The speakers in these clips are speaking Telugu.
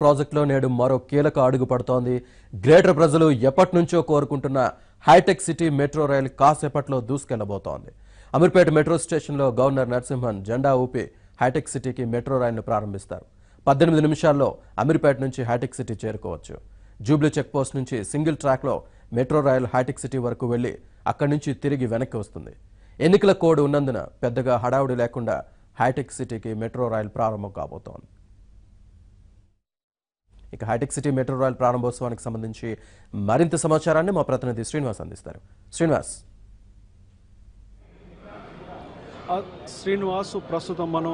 ప్రాజెక్టులో నేడు మరో కీలక అడుగు పడుతోంది. గ్రేటర్ ప్రజలు ఎప్పటినుంచో కోరుకుంటున్న హైటెక్ సిటీ మెట్రో రైలు కాసేపట్లో దూసుకెళ్లబోతోంది. అమీర్పేట మెట్రో స్టేషన్లో గవర్నర్ నరసింహన్ జెండా ఊపి హైటెక్ సిటీకి మెట్రో రైలును ప్రారంభిస్తారు. 18 నిమిషాల్లో అమీర్పేట నుంచి హైటెక్ సిటీ చేరుకోవచ్చు. జూబ్లీ చెక్పోస్ట్ నుంచి సింగిల్ ట్రాక్లో మెట్రో రైలు హైటెక్ సిటీ వరకు వెళ్లి అక్కడి నుంచి తిరిగి వెనక్కి వస్తుంది. ఎన్నికల కోడ్ ఉన్నందున పెద్దగా హడావుడి లేకుండా హైటెక్ సిటీకి మెట్రో రైలు ప్రారంభం కాబోతోంది. ఇక హైటెక్ సిటీ మెట్రో రైలు ప్రారంభోత్సవానికి సంబంధించి మరింత సమాచారాన్ని మా ప్రతినిధి శ్రీనివాస్ అందిస్తారు. శ్రీనివాస్, ప్రస్తుతం మనం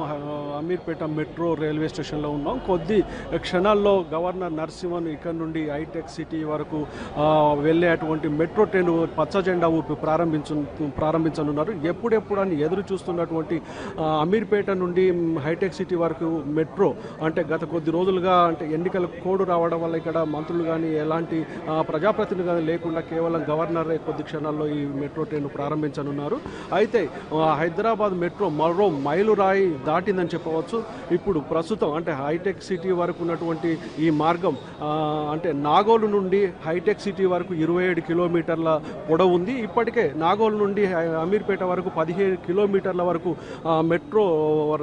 అమీర్పేట మెట్రో రైల్వే స్టేషన్లో ఉన్నాం. కొద్ది క్షణాల్లో గవర్నర్ నరసింహన్ ఇక్కడ నుండి హైటెక్ సిటీ వరకు వెళ్ళేటువంటి మెట్రో ట్రైన్ పచ్చ జెండా ఊపి ప్రారంభించనున్నారు. ఎప్పుడెప్పుడు అని ఎదురు చూస్తున్నటువంటి అమీర్పేట నుండి హైటెక్ సిటీ వరకు మెట్రో అంటే గత కొద్ది రోజులుగా అంటే ఎన్నికల కోడ్ రావడం వల్ల ఇక్కడ మంత్రులు కానీ ఎలాంటి ప్రజాప్రతినిధులు కానీ లేకుండా కేవలం గవర్నరే కొద్ది క్షణాల్లో ఈ మెట్రో ట్రైన్ ప్రారంభించనున్నారు. అయితే హైదరాబాద్ మెట్రో మరో మైలురాయి దాటిందని చెప్పవచ్చు. ఇప్పుడు ప్రస్తుతం అంటే హైటెక్ సిటీ వరకు ఉన్నటువంటి ఈ మార్గం అంటే నాగోలు నుండి హైటెక్ సిటీ వరకు 27 కిలోమీటర్ల పొడవు ఉంది. ఇప్పటికే నాగోలు నుండి అమీర్పేట వరకు 17 కిలోమీటర్ల వరకు మెట్రో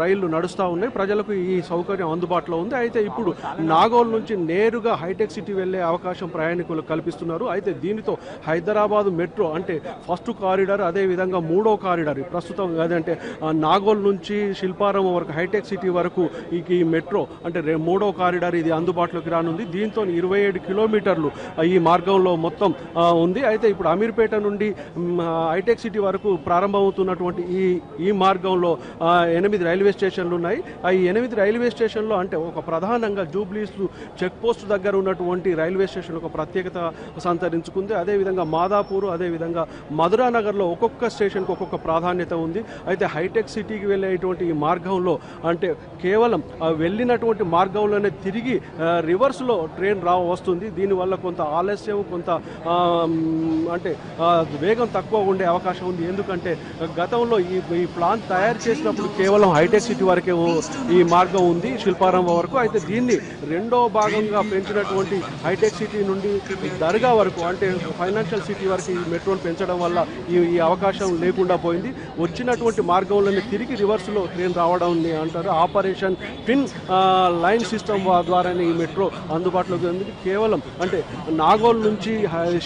రైళ్లు నడుస్తూ ఉన్నాయి. ప్రజలకు ఈ సౌకర్యం అందుబాటులో ఉంది. అయితే ఇప్పుడు నాగోలు నుంచి నేరుగా హైటెక్ సిటీ వెళ్లే అవకాశం ప్రయాణికులు కల్పిస్తున్నారు. అయితే దీనితో హైదరాబాద్ మెట్రో అంటే ఫస్ట్ కారిడార్, అదేవిధంగా మూడో కారిడార్ ప్రస్తుతం అదంటే నాగోల్ నుంచి శిల్పారామం వరకు హైటెక్ సిటీ వరకు ఈ మెట్రో అంటే మూడో కారిడార్ ఇది అందుబాటులోకి రానుంది. దీంతో 27 కిలోమీటర్లు ఈ మార్గంలో మొత్తం ఉంది. అయితే ఇప్పుడు అమీర్పేట నుండి హైటెక్ సిటీ వరకు ప్రారంభమవుతున్నటువంటి ఈ మార్గంలో 8 రైల్వే స్టేషన్లు ఉన్నాయి. ఈ 8 రైల్వే స్టేషన్లో అంటే ఒక ప్రధానంగా జూబ్లీస్ చెక్ పోస్ట్ దగ్గర ఉన్నటువంటి రైల్వే స్టేషన్ ఒక ప్రత్యేకత సంతరించుకుంది. అదేవిధంగా మాదాపూర్, అదేవిధంగా మధురా నగర్లో ఒక్కొక్క స్టేషన్కి ఒక్కొక్క ప్రాధాన్యత ఉంది. అయితే హైటెక్ సిటీకి వెళ్ళేటువంటి ఈ మార్గంలో అంటే కేవలం వెళ్ళినటువంటి మార్గంలోనే తిరిగి రివర్స్లో ట్రైన్ వస్తుంది. దీనివల్ల కొంత ఆలస్యం, కొంత అంటే వేగం తక్కువ ఉండే అవకాశం ఉంది. ఎందుకంటే గతంలో ఈ ప్లాన్ తయారు చేసినప్పుడు కేవలం హైటెక్ సిటీ వరకే ఈ మార్గం ఉంది, శిల్పారామం వరకు. అయితే దీన్ని రెండో భాగంగా పెంచినటువంటి హైటెక్ సిటీ నుండి దర్గా వరకు అంటే ఫైనాన్షియల్ సిటీ వరకు ఈ మెట్రోను పెంచడం వల్ల ఈ అవకాశం లేకుండా పోయింది. వచ్చినటువంటి మార్గంలోనే తిరిగి రివర్స్లో ట్రైన్ రావడం అంటారు. ఆపరేషన్ ట్విన్ లైన్ సిస్టమ్ ద్వారానే ఈ మెట్రో అందుబాటులోకి ఉంది. కేవలం అంటే నాగోల్ నుంచి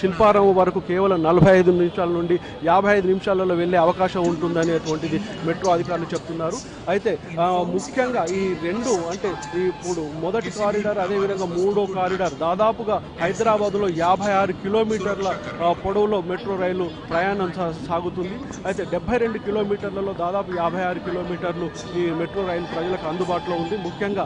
శిల్పారామం వరకు కేవలం 45 నిమిషాల నుండి 55 నిమిషాలలో వెళ్ళే అవకాశం ఉంటుందనేటువంటిది మెట్రో అధికారులు చెప్తున్నారు. అయితే ముఖ్యంగా ఈ రెండు అంటే ఇప్పుడు మొదటి కారిడార్, అదేవిధంగా మూడో కారిడార్ దాదాపుగా హైదరాబాద్లో 56 కిలోమీటర్ల పొడవులో మెట్రో రైలు ప్రయాణం సాగుతుంది. అయితే 72 కిలోమీటర్లలో దాదాపు 56 కిలోమీటర్లు ఈ మెట్రో రైలు ప్రజలకు అందుబాటులో ఉంది. ముఖ్యంగా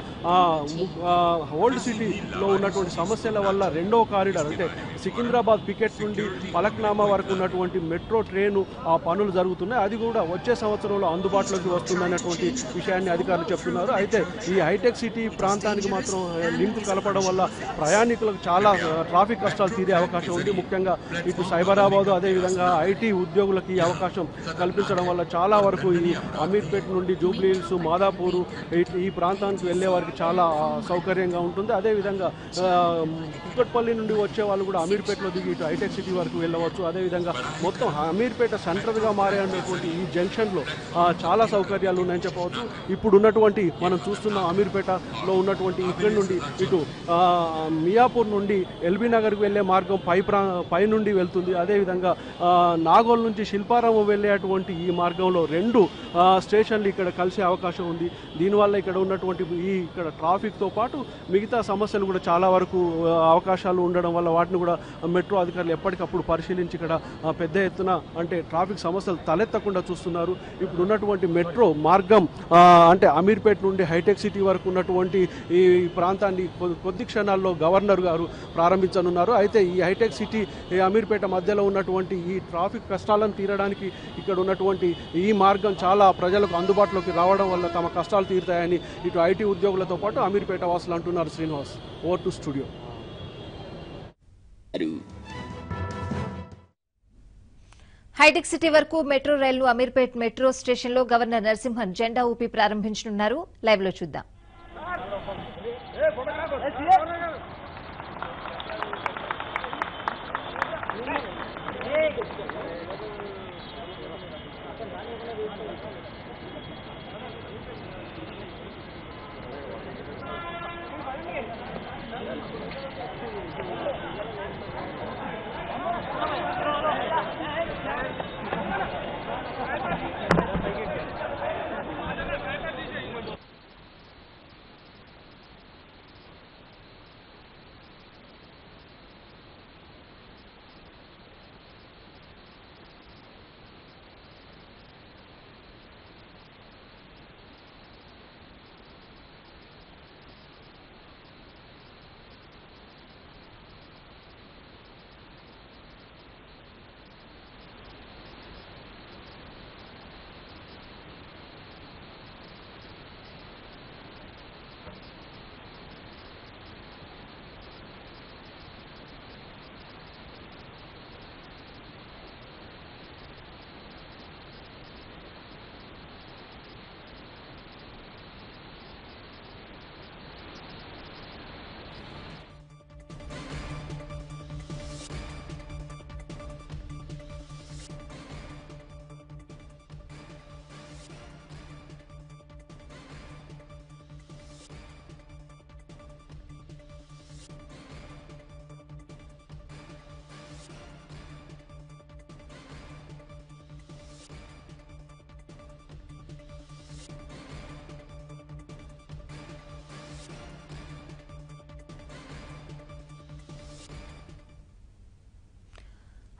ఓల్డ్ సిటీలో ఉన్నటువంటి సమస్యల వల్ల రెండో కారిడార్ అంటే సికింద్రాబాద్ పికెట్ నుండి పలక్నామా వరకు ఉన్నటువంటి మెట్రో ట్రైను పనులు జరుగుతున్నాయి. అది కూడా వచ్చే సంవత్సరంలో అందుబాటులోకి వస్తుందనేటువంటి విషయాన్ని అధికారులు చెప్తున్నారు. అయితే ఈ హైటెక్ సిటీ ప్రాంతానికి మాత్రం లింక్ కలపడం వల్ల ప్రయాణికులకు చాలా ట్రాఫిక్ కష్టాలు తీరే అవకాశం ఉంది. ముఖ్యంగా ఇటు సైబరాబాద్, అదేవిధంగా ఐటీ ఉద్యోగులకు ఈ అవకాశం కల్పించడం వల్ల చాలా వరకు ఈ అమీర్పేట నుండి జూబ్లీ హిల్స్, మాదాపూర్ ఈ ప్రాంతానికి వెళ్ళే వారికి చాలా సౌకర్యంగా ఉంటుంది. అదేవిధంగా కుక్కట్పల్లి నుండి వచ్చే వాళ్ళు కూడా అమీర్పేటలో దిగి ఇటు హైటెక్ సిటీ వరకు వెళ్ళవచ్చు. అదేవిధంగా మొత్తం అమీర్పేట సెంటర్గా మారేటువంటి ఈ జంక్షన్లో చాలా సౌకర్యాలు ఉన్నాయని చెప్పవచ్చు. ఇప్పుడు ఉన్నటువంటి మనం చూస్తున్నాం అమీర్పేటలో ఉన్నటువంటి ఇక్కడ నుండి ఇటు మియాపూర్ నుండి ఎల్బీ నగర్కి వెళ్ళే మార్గం పై నుండి వెళ్తుంది. అదేవిధంగా నాగోల్ నుంచి శిల్పారామం వెళ్ళేటువంటి ఈ మార్గంలో 2 స్టేషన్లు ఇక్కడ కలిసే అవకాశం ఉంది. దీనివల్ల ఇక్కడ ఉన్నటువంటి ఇక్కడ ట్రాఫిక్తో పాటు మిగతా సమస్యలు కూడా చాలా వరకు అవకాశాలు ఉండడం వల్ల వాటిని కూడా మెట్రో అధికారులు ఎప్పటికప్పుడు పరిశీలించి ఇక్కడ పెద్ద ఎత్తున అంటే ట్రాఫిక్ సమస్యలు తలెత్తకుండా చూస్తున్నారు. ఇప్పుడు ఉన్నటువంటి మెట్రో మార్గం అంటే అమీర్పేట నుండి హైటెక్ సిటీ వరకు ఉన్నటువంటి ఈ ప్రాంతాన్ని కొద్ది క్షణాల్లో గవర్నర్ గారు ప్రారంభించనున్నారు. అయితే ఈ హైటెక్ సిటీ అమీర్పేట మధ్యలో ఉన్నటువంటి ఈ ట్రాఫిక్ కష్టాలను తీరడానికి ఇక్కడ ఉన్నటువంటి ఈ మార్గం చాలా ప్రజలకు అందుబాటులోకి రావడం వల్ల తమ కష్టాలు తీరుతాయని ఇటు ఐటీ ఉద్యోగులతో పాటు అమీర్పేట వాసులు అంటున్నారు. Srinivas, over to studio. Hitec City వరకు మెట్రో రైలు అమీర్పేట్ మెట్రో స్టేషన్లో గవర్నర్ నరసింహన్ జెండా ఊపి ప్రారంభించనున్నారు. లైవ్ లో చూద్దాం.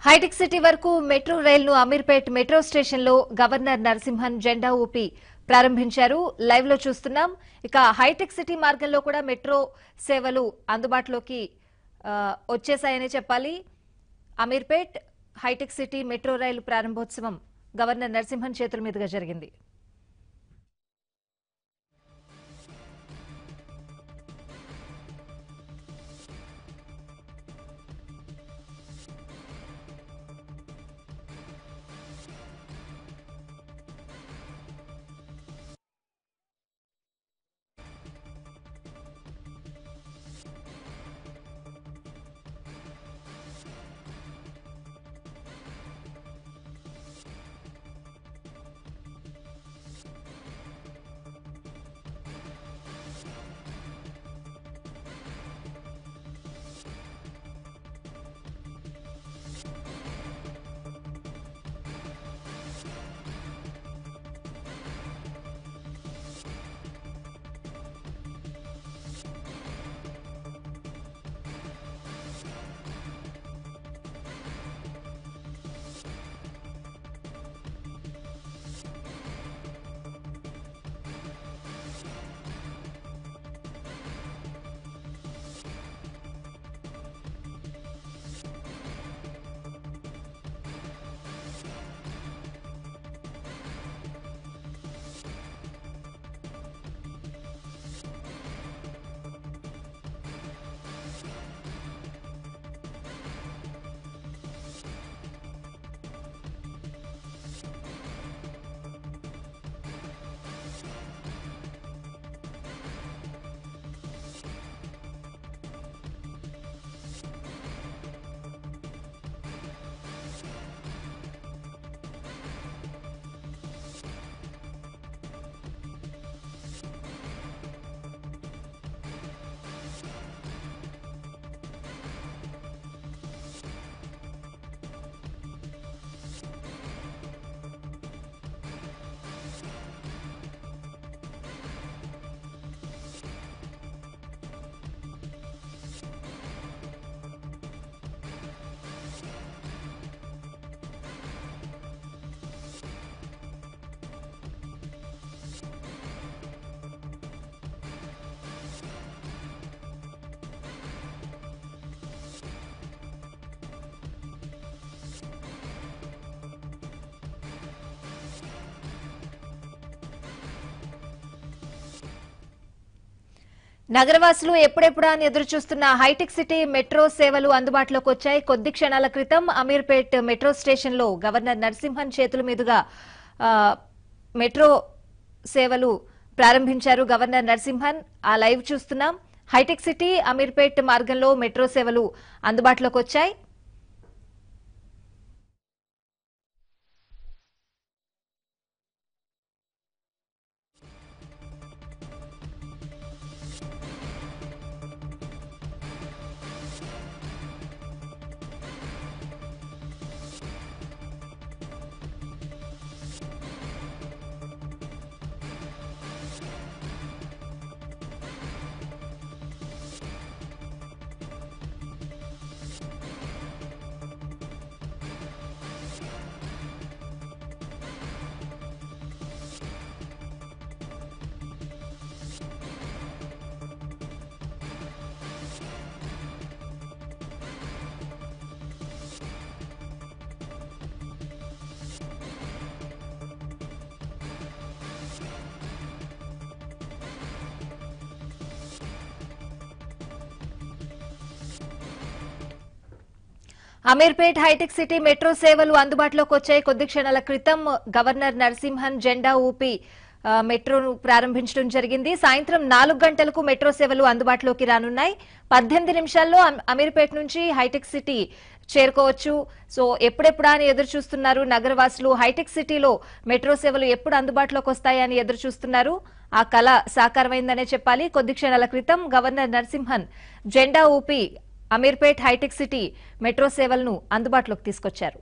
హైటెక్ సిటీ వరకు మెట్రో రైలును అమీర్పేట్ మెట్రో స్టేషన్ లో గవర్నర్ నరసింహన్ జెండా ఊపి ప్రారంభించారు. లైవ్ లో చూస్తున్నాం. ఇక హైటెక్ సిటీ మార్గంలో కూడా మెట్రో సేవలు అందుబాటులోకి వచ్చేసాయని చెప్పాలి. అమీర్పేట్ హైటెక్ సిటీ మెట్రో రైలు ప్రారంభోత్సవం గవర్నర్ నరసింహన్ చేతుల మీదుగా జరిగింది. నగరవాసులు ఎప్పుడెప్పుడా అని ఎదురుచూస్తున్న హైటెక్ సిటీ మెట్రో సేవలు అందుబాటులోకి వచ్చాయి. కొద్ది క్షణాల క్రితం అమీర్పేట్ మెట్రో స్టేషన్ లో గవర్నర్ నరసింహన్ చేతుల మీదుగా మెట్రో సేవలు ప్రారంభించారు గవర్నర్ నరసింహన్. ఆ లైవ్ చూస్తున్నాం. హైటెక్ సిటీ అమీర్పేట్ మార్గంలో మెట్రో సేవలు అందుబాటులోకి వచ్చాయి. అమీర్పేట్ హైటెక్ సిటీ మెట్రో సేవలు అందుబాటులోకి వచ్చాయి. కొద్ది క్షణాల క్రితం గవర్నర్ నరసింహన్ జెండా ఊపి మెట్రోను ప్రారంభించడం జరిగింది. సాయంత్రం 4 గంటలకు మెట్రో సేవలు అందుబాటులోకి రానున్నాయి. 18 నిమిషాల్లో అమీర్పేట్ నుంచి హైటెక్ సిటీ చేరుకోవచ్చు. సో ఎప్పుడెప్పుడా అని ఎదురు చూస్తున్నారు నగరవాసులు. హైటెక్ సిటీలో మెట్రో సేవలు ఎప్పుడు అందుబాటులోకి వస్తాయని ఎదురు చూస్తున్నారు. ఆ కళ సాకారమైందనే చెప్పాలి. కొద్ది క్షణాల క్రితం గవర్నర్ నరసింహన్ జెండా ఊపి అమీర్పేట్ హైటెక్ సిటీ మెట్రో సేవలను అందుబాటులోకి తీసుకొచ్చారు.